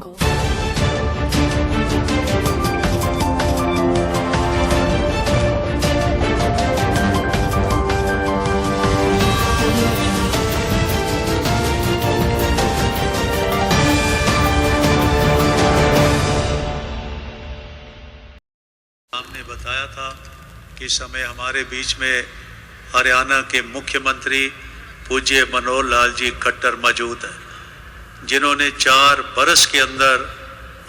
jungle. हमने बताया था कि इस समय हमारे बीच में हरियाणा के मुख्यमंत्री पूज्य मनोहर लाल जी खट्टर मौजूद हैं, जिन्होंने 4 बरस के अंदर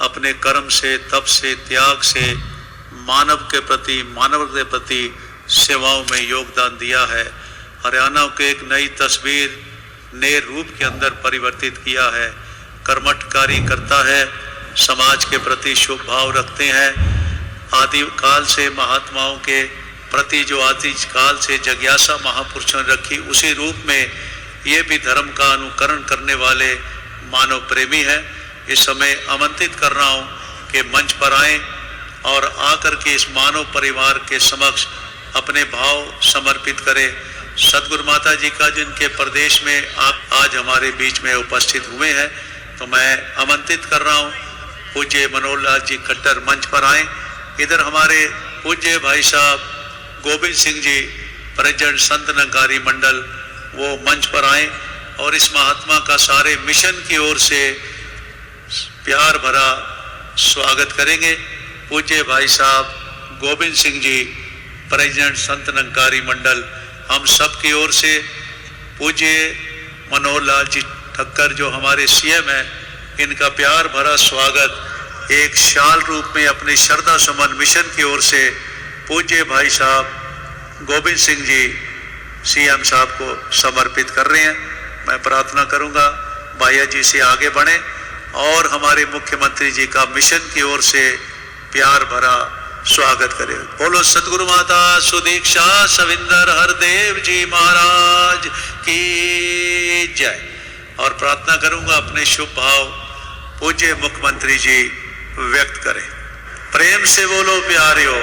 अपने कर्म से, तप से, त्याग से मानव के प्रति सेवाओं में योगदान दिया है। हरियाणा को एक नई तस्वीर, नए रूप के अंदर परिवर्तित किया है। कर्मठ कार्य करता है, समाज के प्रति शुभ भाव रखते हैं। आदि काल से महात्माओं के प्रति जो आदि काल से जिज्ञासा महापुरुषों ने रखी, उसी रूप में ये भी धर्म का अनुकरण करने वाले मानव प्रेमी है। इस समय आमंत्रित कर रहा हूँ कि मंच पर आएं और आकर के इस मानव परिवार के समक्ष अपने भाव समर्पित करें। सदगुरु माता जी का जिनके प्रदेश में आप आज हमारे बीच में उपस्थित हुए हैं, तो मैं आमंत्रित कर रहा हूँ पूज्य मनोहर लाल जी खट्टर मंच पर आएँ। इधर हमारे पूज्य भाई साहब गोविंद सिंह जी, प्रेसिडेंट संत निरंकारी मंडल, वो मंच पर आए और इस महात्मा का सारे मिशन की ओर से प्यार भरा स्वागत करेंगे। पूज्य भाई साहब गोविंद सिंह जी, प्रेसिडेंट संत निरंकारी मंडल, हम सब की ओर से पूज्य मनोहर लाल जी ठक्कर जो हमारे सीएम हैं, इनका प्यार भरा स्वागत एक शाल रूप में अपनी श्रद्धा सुमन मिशन की ओर से पूज्य भाई साहब गोविंद सिंह जी सीएम साहब को समर्पित कर रहे हैं। मैं प्रार्थना करूंगा भैया जी से आगे बढ़ें और हमारे मुख्यमंत्री जी का मिशन की ओर से प्यार भरा स्वागत करें। बोलो सदगुरु माता सुदीक्षा सविंदर हरदेव जी महाराज की जय। और प्रार्थना करूंगा अपने शुभ भाव पूज्य मुख्यमंत्री जी व्यक्त करें। प्रेम से बोलो प्यारियो।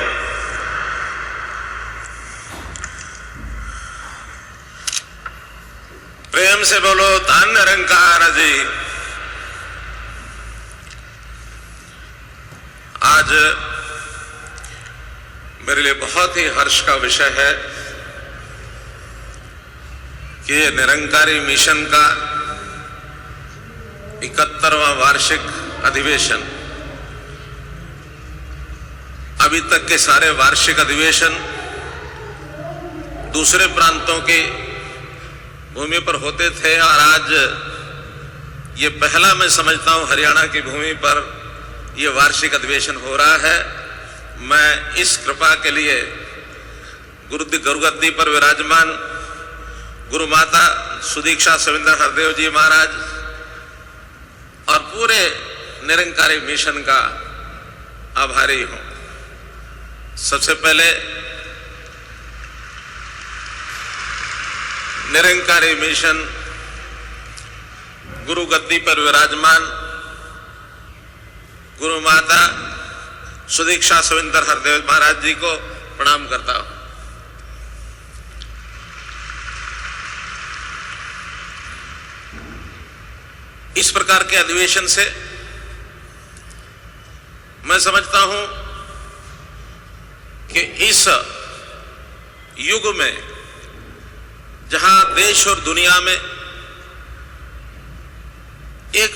प्रेम से बोलो धन निरंकार जी। आज मेरे लिए बहुत ही हर्ष का विषय है कि निरंकारी मिशन का 71वां वार्षिक अधिवेशन, अभी तक के सारे वार्षिक अधिवेशन दूसरे प्रांतों की भूमि पर होते थे और आज ये पहला मैं समझता हूं हरियाणा की भूमि पर ये वार्षिक अधिवेशन हो रहा है। मैं इस कृपा के लिए गुरुगद्दी पर विराजमान गुरु माता सुदीक्षा सविंदर हरदेव जी महाराज और पूरे निरंकारी मिशन का आभारी हूं। सबसे पहले निरंकारी मिशन गुरु गद्दी पर विराजमान गुरु माता सुदीक्षा सविंदर हरदेव महाराज जी को प्रणाम करता हूं। इस प्रकार के अधिवेशन से मैं समझता हूं कि इस युग में जहां देश और दुनिया में एक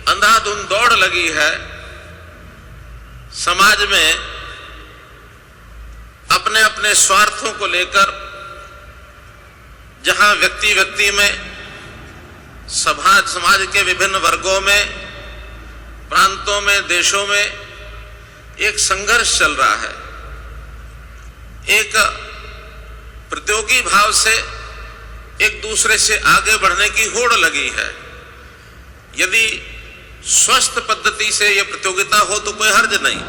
अंधाधुंध दौड़ लगी है, समाज में अपने अपने स्वार्थों को लेकर, जहां व्यक्ति व्यक्ति में, समाज के विभिन्न वर्गों में, प्रांतों में, देशों में एक संघर्ष चल रहा है, एक प्रतियोगी भाव से एक दूसरे से आगे बढ़ने की होड़ लगी है। यदि स्वस्थ पद्धति से यह प्रतियोगिता हो तो कोई हर्ज नहीं,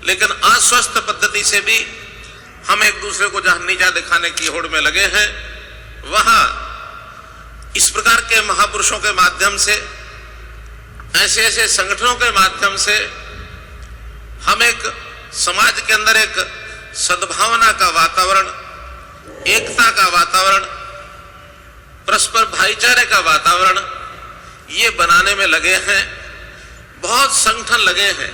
लेकिन अस्वस्थ पद्धति से भी हम एक दूसरे को जहां नीचा दिखाने की होड़ में लगे हैं, वहां इस प्रकार के महापुरुषों के माध्यम से, ऐसे ऐसे संगठनों के माध्यम से हम एक समाज के अंदर एक सद्भावना का वातावरण, एकता का वातावरण, परस्पर भाईचारे का वातावरण ये बनाने में लगे हैं। बहुत संगठन लगे हैं।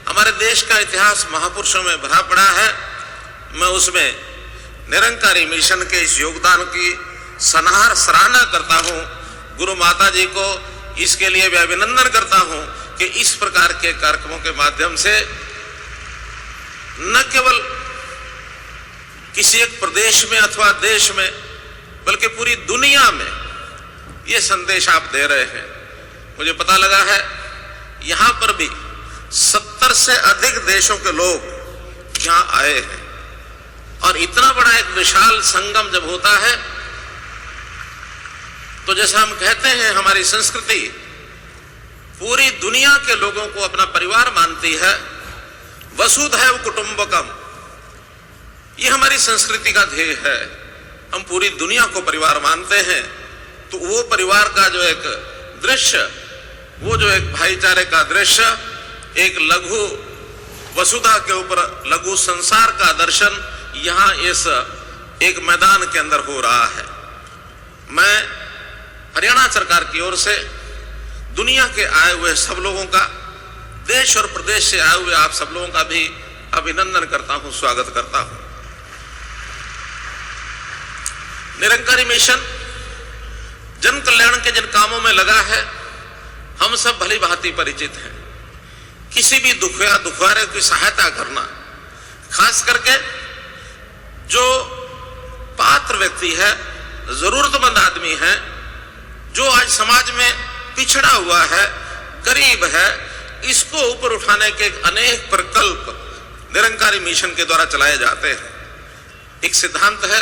हमारे देश का इतिहास महापुरुषों में भरा पड़ा है। मैं उसमें निरंकारी मिशन के इस योगदान की सराहना करता हूं। गुरु माता जी को इसके लिए भी अभिनंदन करता हूं कि इस प्रकार के कार्यक्रमों के माध्यम से न केवल किसी एक प्रदेश में अथवा देश में बल्कि पूरी दुनिया में ये संदेश आप दे रहे हैं। मुझे पता लगा है यहां पर भी 70 से अधिक देशों के लोग यहां आए हैं और इतना बड़ा एक विशाल संगम जब होता है तो जैसा हम कहते हैं हमारी संस्कृति पूरी दुनिया के लोगों को अपना परिवार मानती है। वसुधैव कुटुंबकम, ये हमारी संस्कृति का ध्येय है। हम पूरी दुनिया को परिवार मानते हैं। तो वो परिवार का जो एक दृश्य, वो जो एक भाईचारे का दृश्य, एक लघु वसुधा के ऊपर लघु संसार का दर्शन यहां इस एक मैदान के अंदर हो रहा है। मैं हरियाणा सरकार की ओर से दुनिया के आए हुए सब लोगों का, देश और प्रदेश से आए हुए आप सब लोगों का भी अभिनंदन करता हूं, स्वागत करता हूं। निरंकारी मिशन जन कल्याण के जिन कामों में लगा है हम सब भली भांति परिचित हैं। किसी भी दुखियारे की सहायता करना, खास करके जो पात्र व्यक्ति है, जरूरतमंद आदमी है, जो आज समाज में पिछड़ा हुआ है, गरीब है, इसको ऊपर उठाने के अनेक प्रकल्प निरंकारी मिशन के द्वारा चलाए जाते हैं। एक सिद्धांत है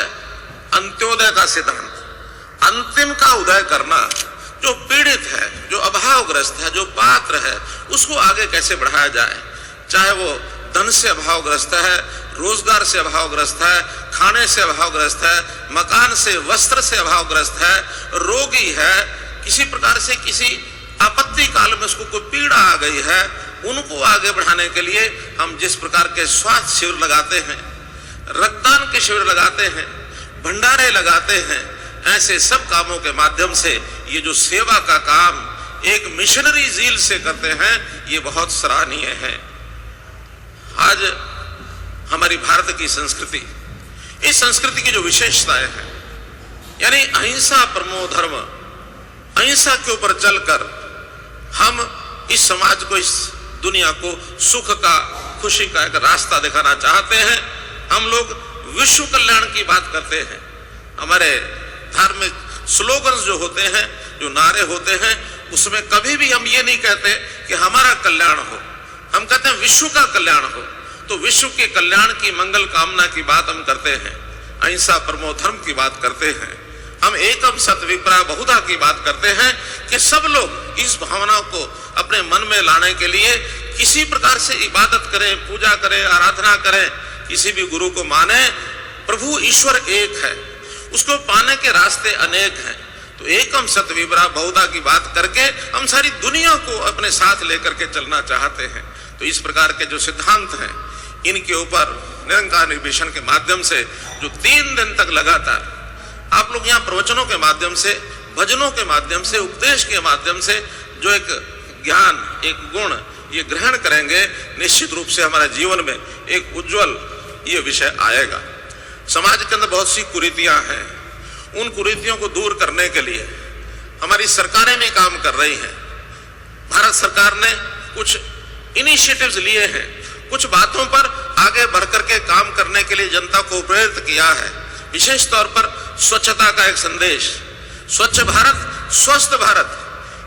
अंत्योदय का सिद्धांत, अंतिम का उदय करना। जो पीड़ित है, जो अभावग्रस्त है, जो पात्र है, उसको आगे कैसे बढ़ाया जाए। चाहे वो धन से अभावग्रस्त है, रोजगार से अभावग्रस्त है, खाने से अभावग्रस्त है, मकान से, वस्त्र से अभावग्रस्त है, रोगी है, किसी प्रकार से किसी आपत्ति काल में उसको कोई पीड़ा आ गई है, उनको आगे बढ़ाने के लिए हम जिस प्रकार के स्वास्थ्य शिविर लगाते हैं, रक्तदान के शिविर लगाते हैं, भंडारे लगाते हैं, ऐसे सब कामों के माध्यम से ये जो सेवा का काम एक मिशनरी जील से करते हैं, ये बहुत सराहनीय है। आज हमारी भारत की संस्कृति, इस संस्कृति की जो विशेषताएं हैं, यानी अहिंसा परमो धर्म, अहिंसा के ऊपर चलकर हम इस समाज को, इस दुनिया को सुख का, खुशी का एक रास्ता दिखाना चाहते हैं। हम लोग विश्व कल्याण की बात करते हैं। हमारे धार्मिक स्लोगन्स जो होते हैं, जो नारे होते हैं, उसमें कभी भी हम ये नहीं कहते कि हमारा कल्याण हो, हम कहते हैं विश्व का कल्याण हो। तो विश्व के कल्याण की मंगल कामना की बात हम करते हैं, अहिंसा परमो धर्म की बात करते हैं, हम एकम सत विप्रा बहुधा की बात करते हैं कि सब लोग इस भावना को अपने मन में लाने के लिए किसी प्रकार से इबादत करें, पूजा करें, आराधना करें, किसी भी गुरु को माने। प्रभु ईश्वर एक है, उसको पाने के रास्ते अनेक हैं। तो एकम सत विप्रा बहुधा की बात करके हम सारी दुनिया को अपने साथ लेकर के चलना चाहते हैं। तो इस प्रकार के जो सिद्धांत हैं, इनके ऊपर निरंकारी मिशन के माध्यम से जो 3 दिन तक लगातार आप लोग यहाँ प्रवचनों के माध्यम से, भजनों के माध्यम से, उपदेश के माध्यम से जो एक ज्ञान, एक गुण ये ग्रहण करेंगे, निश्चित रूप से हमारे जीवन में एक उज्जवल ये विषय आएगा। समाज के अंदर बहुत सी कुरीतियां हैं, उन कुरीतियों को दूर करने के लिए हमारी सरकारें भी काम कर रही हैं। भारत सरकार ने कुछ इनिशिएटिव्स लिए हैं, कुछ बातों पर आगे बढ़कर के काम करने के लिए जनता को प्रेरित किया है। विशेष तौर पर स्वच्छता का एक संदेश, स्वच्छ भारत स्वस्थ भारत,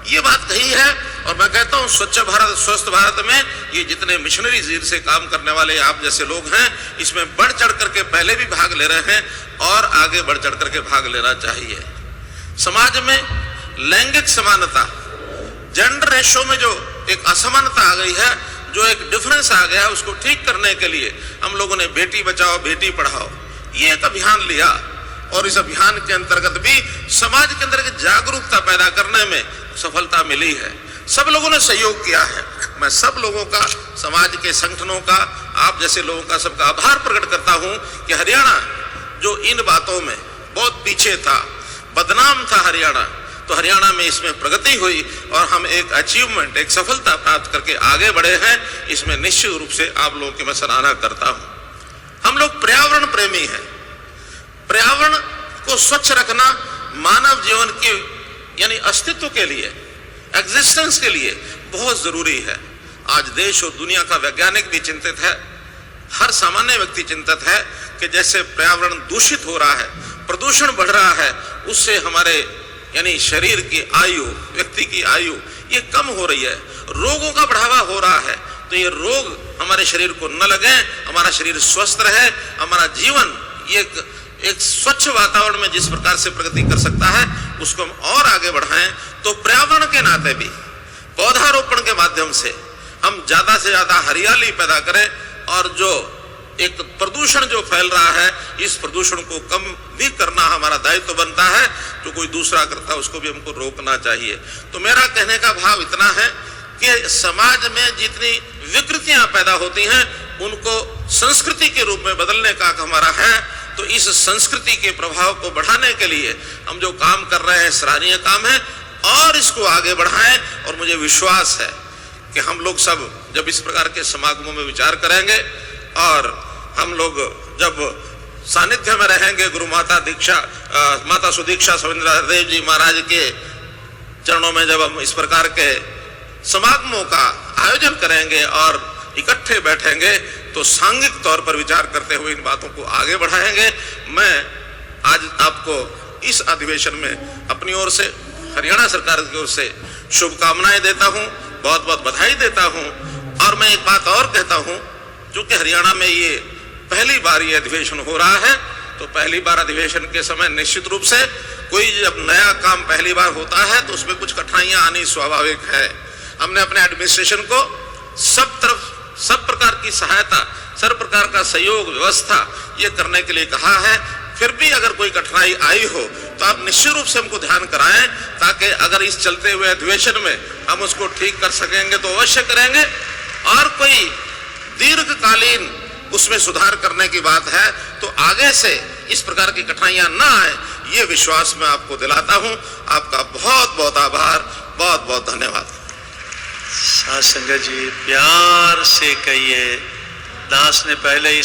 ये बात कही है। और मैं कहता हूं स्वच्छ भारत स्वस्थ भारत में ये जितने मिशनरी जील से काम करने वाले आप जैसे लोग हैं, इसमें बढ़ चढ़ करके पहले भी भाग ले रहे हैं और आगे बढ़ चढ़ करके भाग लेना चाहिए। समाज में लैंगिक समानता, जेंडर रेशो में जो एक असमानता आ गई है, जो एक डिफरेंस आ गया, उसको ठीक करने के लिए हम लोगों ने बेटी बचाओ बेटी पढ़ाओ ये एक अभियान लिया। और इस अभियान के अंतर्गत भी समाज के अंदर जागरूकता पैदा करने में सफलता मिली है। सब लोगों ने सहयोग किया है। मैं सब लोगों का, समाज के संगठनों का, आप जैसे लोगों का सबका आभार प्रकट करता हूं कि हरियाणा जो इन बातों में बहुत पीछे था, बदनाम था हरियाणा, तो हरियाणा में इसमें प्रगति हुई और हम एक अचीवमेंट, एक सफलता प्राप्त करके आगे बढ़े हैं। इसमें निश्चित रूप से आप लोगों की मैं सराहना करता हूं। हम लोग पर्यावरण प्रेमी हैं। पर्यावरण को स्वच्छ रखना मानव जीवन के यानी अस्तित्व के लिए, एग्जिस्टेंस के लिए बहुत जरूरी है। आज देश और दुनिया का वैज्ञानिक भी चिंतित है, हर सामान्य व्यक्ति चिंतित है कि जैसे पर्यावरण दूषित हो रहा है, प्रदूषण बढ़ रहा है, उससे हमारे यानी शरीर की आयु, व्यक्ति की आयु ये कम हो रही है, रोगों का बढ़ावा हो रहा है। तो ये रोग हमारे शरीर को न लगे, हमारा शरीर स्वस्थ रहे, हमारा जीवन ये एक स्वच्छ वातावरण में जिस प्रकार से प्रगति कर सकता है उसको हम और आगे बढ़ाएं। तो पर्यावरण के नाते भी पौधारोपण के माध्यम से हम ज्यादा से ज्यादा हरियाली पैदा करें और जो एक प्रदूषण जो फैल रहा है, इस प्रदूषण को कम भी करना हमारा दायित्व बनता है। जो कोई दूसरा करता है उसको भी हमको रोकना चाहिए। तो मेरा कहने का भाव इतना है कि समाज में जितनी विकृतियां पैदा होती हैं उनको संस्कृति के रूप में बदलने का हमारा है। तो इस संस्कृति के प्रभाव को बढ़ाने के लिए हम जो काम कर रहे हैं सराहनीय काम है और इसको आगे बढ़ाएं। और मुझे विश्वास है कि हम लोग सब जब इस प्रकार के समागमों में विचार करेंगे और हम लोग जब सानिध्य में रहेंगे गुरु माता सुदीक्षा सविंद्र देव जी महाराज के चरणों में, जब हम इस प्रकार के समागमों का आयोजन करेंगे और इकट्ठे बैठेंगे तो सांघिक तौर पर विचार करते हुए इन बातों को आगे बढ़ाएंगे। मैं आज आपको इस अधिवेशन में अपनी ओर से, हरियाणा सरकार की ओर से शुभकामनाएं देता हूं, बहुत बहुत बधाई देता हूं। और मैं एक बात और कहता हूं, जो कि हरियाणा में ये पहली बार ये अधिवेशन हो रहा है, तो पहली बार अधिवेशन के समय निश्चित रूप से कोई जब नया काम पहली बार होता है तो उसमें कुछ कठिनाइयां आनी स्वाभाविक है। हमने अपने एडमिनिस्ट्रेशन को सब तरफ सब प्रकार की सहायता, सब प्रकार का सहयोग व्यवस्था ये करने के लिए कहा है। फिर भी अगर कोई कठिनाई आई हो तो आप निश्चित रूप से हमको ध्यान कराएं, ताकि अगर इस चलते हुए अधिवेशन में हम उसको ठीक कर सकेंगे तो अवश्य करेंगे। और कोई दीर्घकालीन उसमें सुधार करने की बात है तो आगे से इस प्रकार की कठिनाइयां ना आए, ये विश्वास मैं आपको दिलाता हूं। आपका बहुत बहुत आभार, बहुत बहुत धन्यवाद। साथ संगत जी प्यार से कहिए, दास ने पहले ही